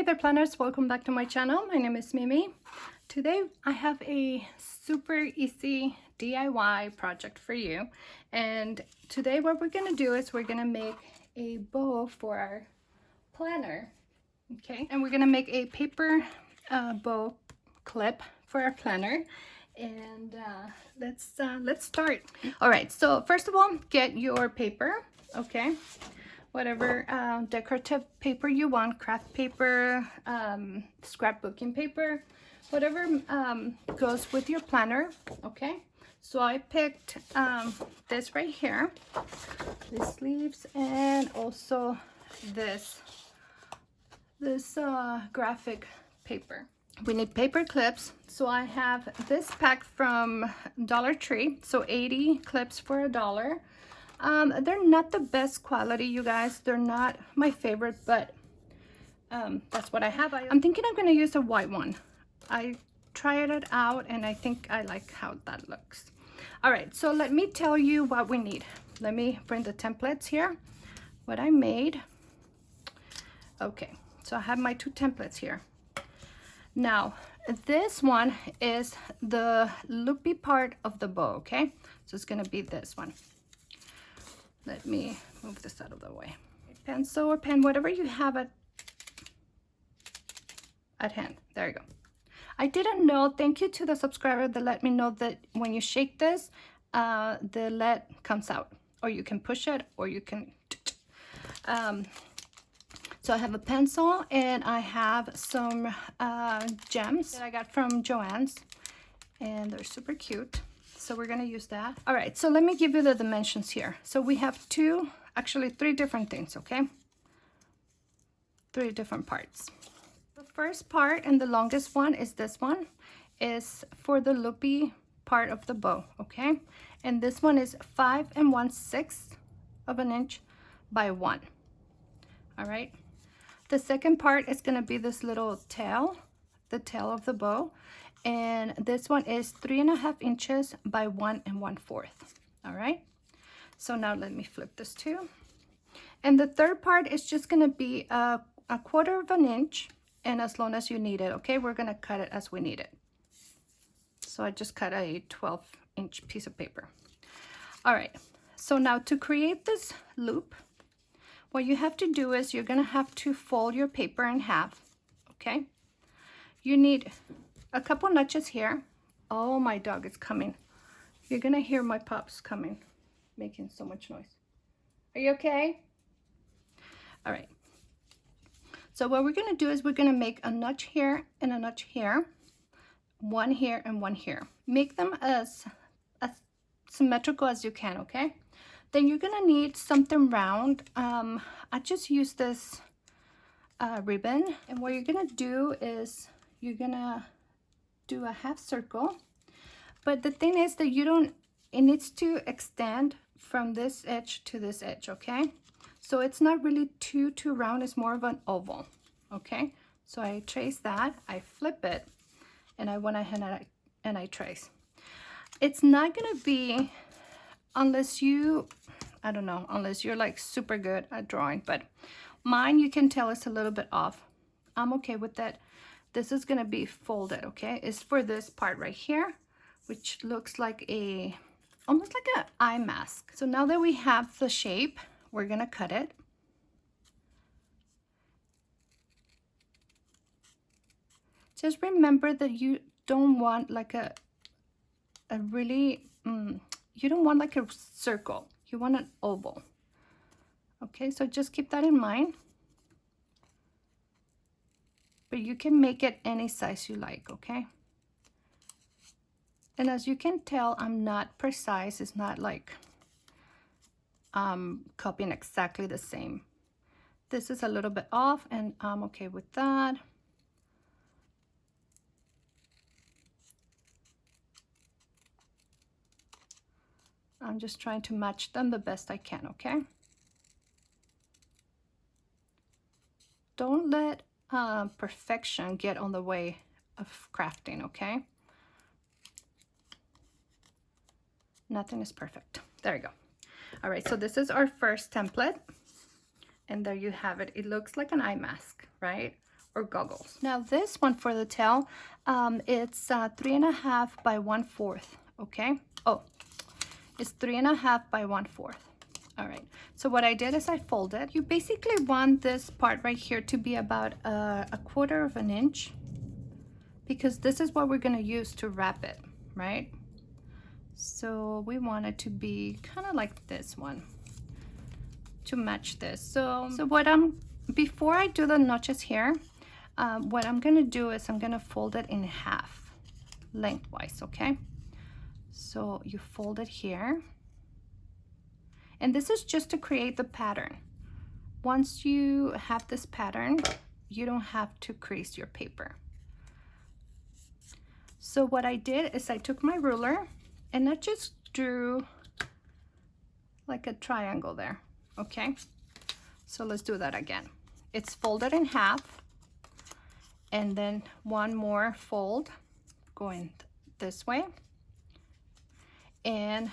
Hey there planners, welcome back to my channel. My name is Mimi. Today I have a super easy DIY project for you, and today what we're gonna do is we're gonna make a bow for our planner. Okay, and we're gonna make a paper bow clip for our planner, and let's start. All right, so first of all, get your paper. Okay, whatever decorative paper you want, craft paper, scrapbooking paper, whatever goes with your planner. Okay, so I picked this right here, these sleeves, and also this graphic paper. We need paper clips, so I have this pack from Dollar Tree, so 80 clips for $1. They're not the best quality, you guys. They're not my favorite, but that's what I have. I'm thinking I'm gonna use a white one. I tried it out and I think I like how that looks. All right, so let me tell you what we need. Let me bring the templates here, what I made. Okay, so I have my 2 templates here. Now, this one is the loopy part of the bow, okay? So it's gonna be this one. Let me move this out of the way. Pencil or pen, whatever you have at hand. There you go. I didn't know, thank you to the subscriber that let me know that when you shake this, the lead comes out. Or you can push it, or you can... So I have a pencil, and I have some gems that I got from Joann's, and they're super cute. So we're gonna use that. All right, so let me give you the dimensions here. So we have actually 3 different things, okay? 3 different parts. The first part and the longest one is this one, is for the loopy part of the bow, okay? And this one is 5 1/6 of an inch by 1. All right. The second part is gonna be this little tail, the tail of the bow. And this one is 3 1/2 inches by 1 1/4. All right, so now let me flip this too. And the third part is just going to be a 1/4 of an inch, and as long as you need it. Okay, we're going to cut it as we need it. So I just cut a 12-inch piece of paper. All right, so now to create this loop, what you have to do is you're going to have to fold your paper in half. Okay, you need a couple notches here. Oh, my dog is coming. You're gonna hear my pups coming, making so much noise. Are you okay? All right. So what we're gonna do is we're gonna make a notch here and a notch here, one here and one here. Make them as symmetrical as you can, okay? Then you're gonna need something round. I just use this ribbon, and what you're gonna do is you're gonna do a half circle, but the thing is that it needs to extend from this edge to this edge, okay? So it's not really too round, it's more of an oval, okay? So I trace that, I flip it, and I went ahead and I trace. It's not gonna be, unless you, I don't know, unless you're like super good at drawing, but mine, you can tell it's a little bit off. I'm okay with that. This is gonna be folded, okay? It's for this part right here, which looks like almost like an eye mask. So now that we have the shape, we're gonna cut it. Just remember that you don't want like a really, you don't want like a circle. You want an oval. Okay, so just keep that in mind. But you can make it any size you like, okay? And as you can tell, I'm not precise. It's not like copying exactly the same. This is a little bit off, and I'm okay with that. I'm just trying to match them the best I can, okay? Don't let perfection get on the way of crafting, okay? Nothing is perfect. There you go. All right, so this is our first template, and there you have it. It looks like an eye mask, right? or goggles. Now this one for the tail, it's 3.5 by 1/4, okay? Oh, it's 3.5 by 1/4. All right, so what I did is I folded. You basically want this part right here to be about a 1/4 of an inch, because this is what we're gonna use to wrap it, right? So we want it to be kind of like this one to match this. So before I do the notches here, what I'm gonna do is I'm gonna fold it in half lengthwise, okay? So you fold it here, and this is just to create the pattern. Once you have this pattern, you don't have to crease your paper. So what I did is I took my ruler and I just drew like a triangle there, okay? So let's do that again. It's folded in half, and then one more fold going this way, and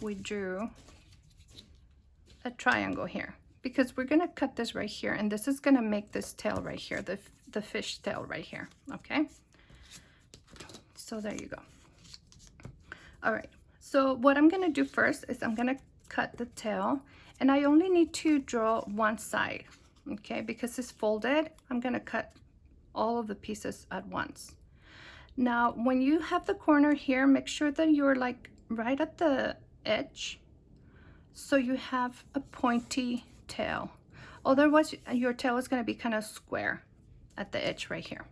we drew a triangle here, because we're gonna cut this right here, and this is gonna make this tail right here, the fish tail right here, okay? So there you go. All right, so what I'm gonna do first is I'm gonna cut the tail, and I only need to draw one side, okay? Because it's folded, I'm gonna cut all of the pieces at once. Now, when you have the corner here, make sure that you're like right at the edge, so you have a pointy tail. Otherwise, your tail is gonna be kind of square at the edge right here.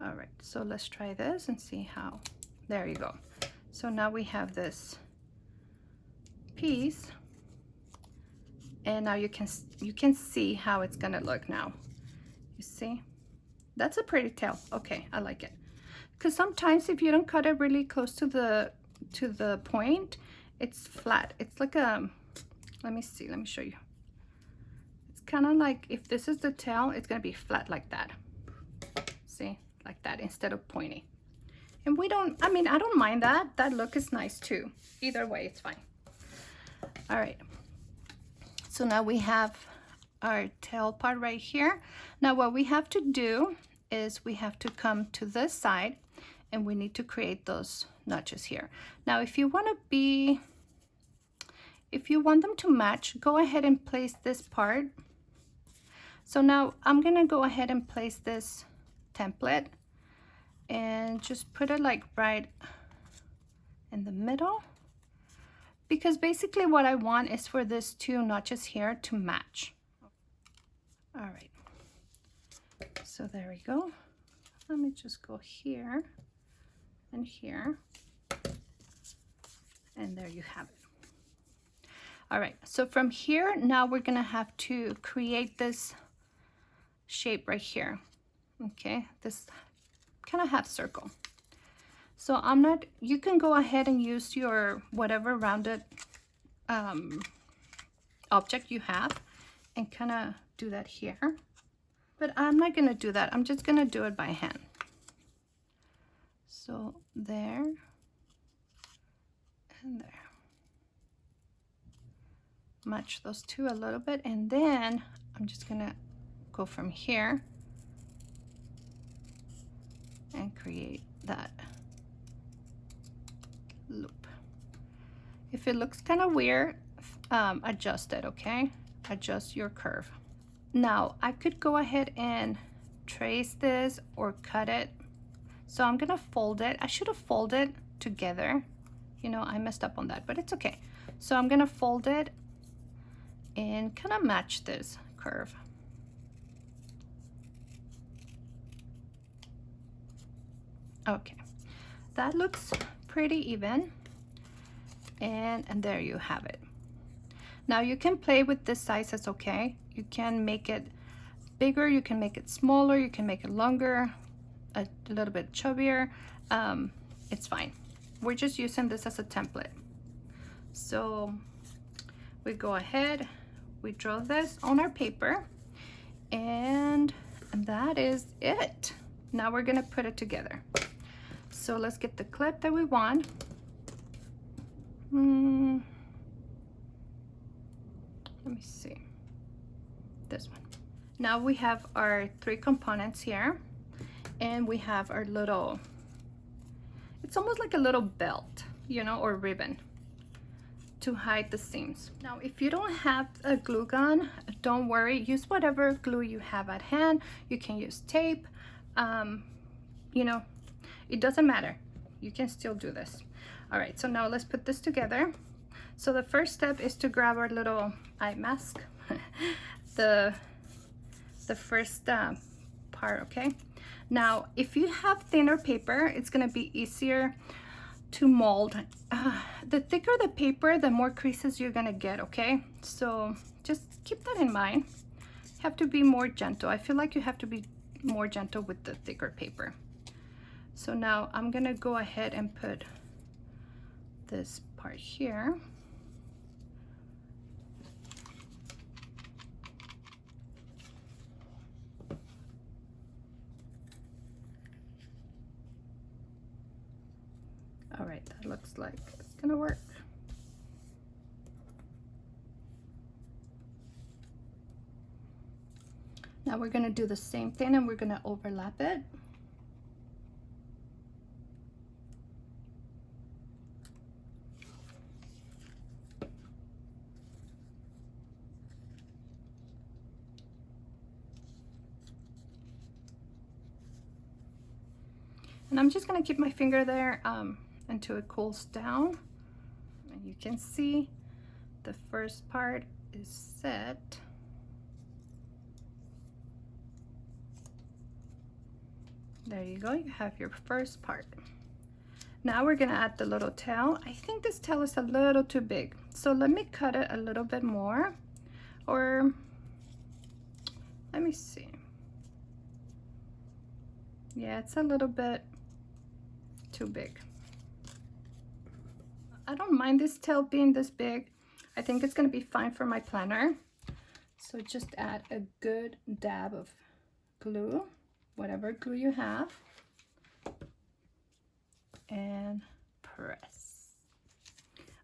All right, so let's try this and see how. There you go. So now we have this piece, and now you can see how it's gonna look now. You see, that's a pretty tail. Okay, I like it, because sometimes if you don't cut it really close to the point, it's flat. It's like a, let me show you. It's kind of like, if this is the tail, it's gonna be flat like that. See, like that, instead of pointy. And I don't mind that. That look is nice too. Either way, it's fine. All right, so now we have our tail part right here. Now what we have to do is we have to come to this side, and we need to create those notches here. Now if you want them to match, go ahead and place this part. So now I'm gonna go ahead and place this template and just put it like right in the middle, because basically what I want is for these two notches here to match. All right, so there we go. Let me just go here and here, and there you have it. All right, so from here, now we're gonna have to create this shape right here, okay? This kind of half circle. So you can go ahead and use your whatever rounded object you have and kind of do that here, but I'm not gonna do that. I'm just gonna do it by hand. So there and there. Match those two a little bit, and then I'm just gonna go from here and create that loop. If it looks kind of weird, adjust it, okay? Adjust your curve. Now I could go ahead and trace this or cut it. So I'm gonna fold it. I should have folded together. You know, I messed up on that, but it's okay. So I'm gonna fold it and kind of match this curve. Okay, that looks pretty even, and there you have it. Now you can play with this sizes, okay? You can make it bigger, you can make it smaller, you can make it longer, a little bit chubbier. It's fine. We're just using this as a template. So we go ahead, we draw this on our paper, and that is it. Now we're gonna put it together. So let's get the clip that we want. Let me see, this one. Now we have our 3 components here, and we have our little, it's almost like a little belt, you know, or ribbon to hide the seams. Now, if you don't have a glue gun, don't worry, use whatever glue you have at hand. You can use tape, you know, it doesn't matter. You can still do this. All right, so now let's put this together. So the first step is to grab our little eye mask, the first part, okay? Now, if you have thinner paper, it's gonna be easier to mold. The thicker the paper, the more creases you're gonna get, okay? So just keep that in mind. You have to be more gentle. I feel like you have to be more gentle with the thicker paper. So now I'm gonna go ahead and put this part here. All right, that looks like it's gonna work. Now we're gonna do the same thing and we're gonna overlap it. And I'm just gonna keep my finger there until it cools down. And you can see the first part is set. There you go, you have your first part. Now we're gonna add the little tail. I think this tail is a little too big. So let me cut it a little bit more, or let me see. Yeah, it's a little bit too big. I don't mind this tail being this big. I think it's gonna be fine for my planner. So just add a good dab of glue, whatever glue you have, and press.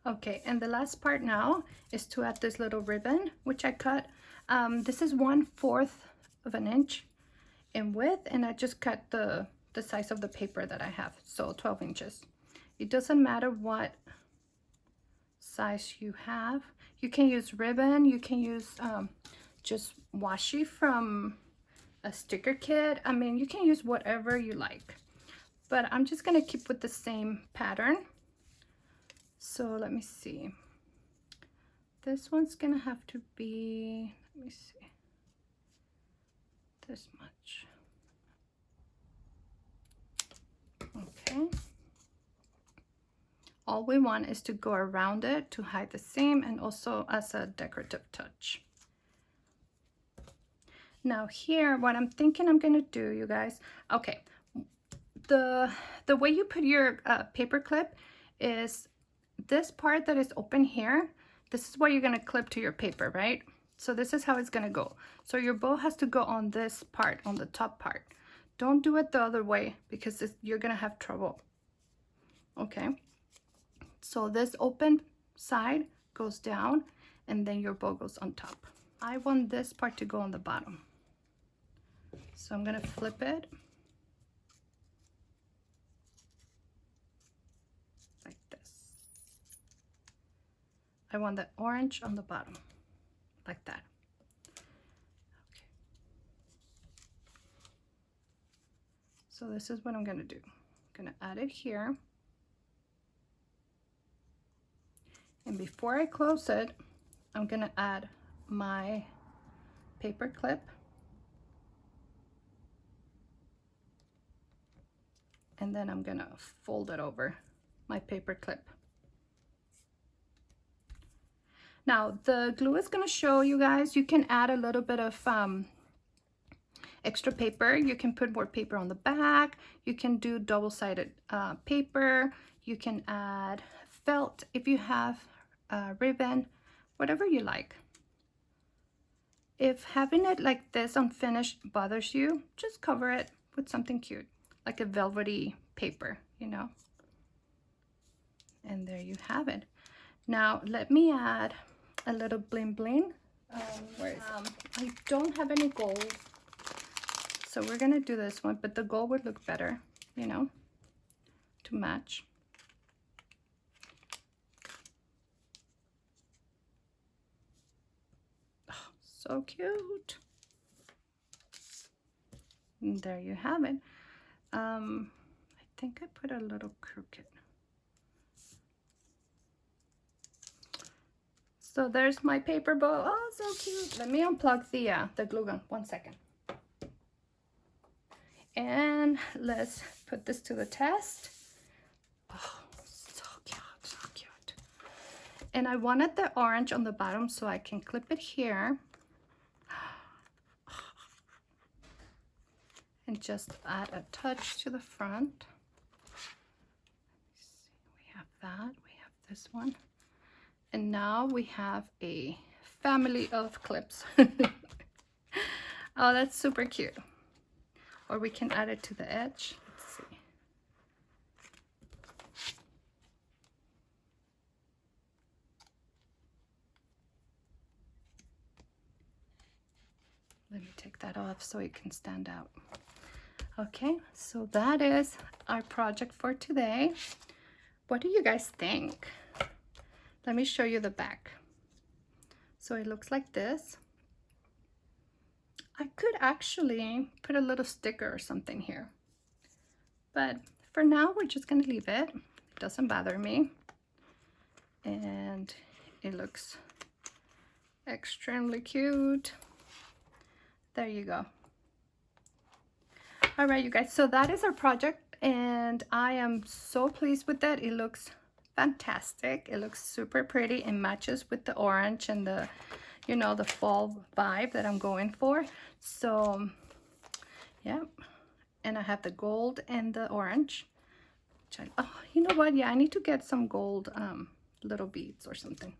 Okay, and the last part now is to add this little ribbon, which I cut. This is 1/4 of an inch in width, and I just cut the size of the paper that I have, so 12 inches. It doesn't matter what size you have. You can use ribbon, you can use just washi from a sticker kit. I mean, you can use whatever you like, but I'm just gonna keep with the same pattern. So let me see. This one's gonna have to be, let me see, this much. Okay. All we want is to go around it to hide the seam and also as a decorative touch. Now here, what I'm thinking I'm gonna do, you guys, okay, the way you put your paper clip is this part that is open here. This is what you're gonna clip to your paper, right? So this is how it's gonna go. So your bow has to go on this part, on the top part. Don't do it the other way because you're gonna have trouble. Okay, so this open side goes down and then your bow goes on top. I want this part to go on the bottom. So I'm gonna flip it like this. I want the orange on the bottom, like that. Okay. So this is what I'm gonna do. I'm gonna add it here. And before I close it, I'm gonna add my paper clip. And then I'm gonna fold it over my paper clip. Now the glue is gonna show you guys, you can add a little bit of extra paper. You can put more paper on the back. You can do double-sided paper. You can add felt if you have ribbon, whatever you like. If having it like this unfinished bothers you, just cover it with something cute, like a velvety paper, you know. And there you have it. Now let me add a little bling bling Where is it? I don't have any gold, so we're gonna do this one, but the gold would look better, you know, to match. Oh, so cute. And there you have it. I think I put a little crooked. So there's my paper bow. Oh, so cute. Let me unplug the glue gun. 1 second. And let's put this to the test. Oh, so cute, so cute. And I wanted the orange on the bottom so I can clip it here. And just add a touch to the front. We have that, we have this one. And now we have a family of clips. Oh, that's super cute. Or we can add it to the edge. Let's see. Let me take that off so it can stand out. Okay, so that is our project for today. What do you guys think? Let me show you the back. So it looks like this. I could actually put a little sticker or something here, but for now we're just gonna leave it. It doesn't bother me, and it looks extremely cute. There you go. All right, you guys, so that is our project, and I am so pleased with that. It looks fantastic. It looks super pretty and matches with the orange and the, you know, the fall vibe that I'm going for. So yeah, and I have the gold and the orange, which oh, you know what, yeah, I need to get some gold little beads or something.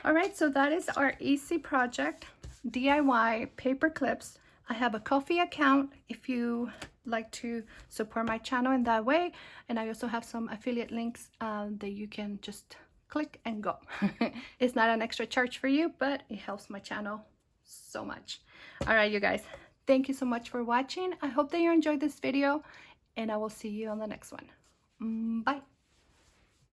All right, so that is our easy project, DIY paper clips. I have a Ko-fi account if you like to support my channel in that way, and I also have some affiliate links that you can just click and go. It's not an extra charge for you, but it helps my channel so much. All right, you guys, thank you so much for watching. I hope that you enjoyed this video, and I will see you on the next one. Bye.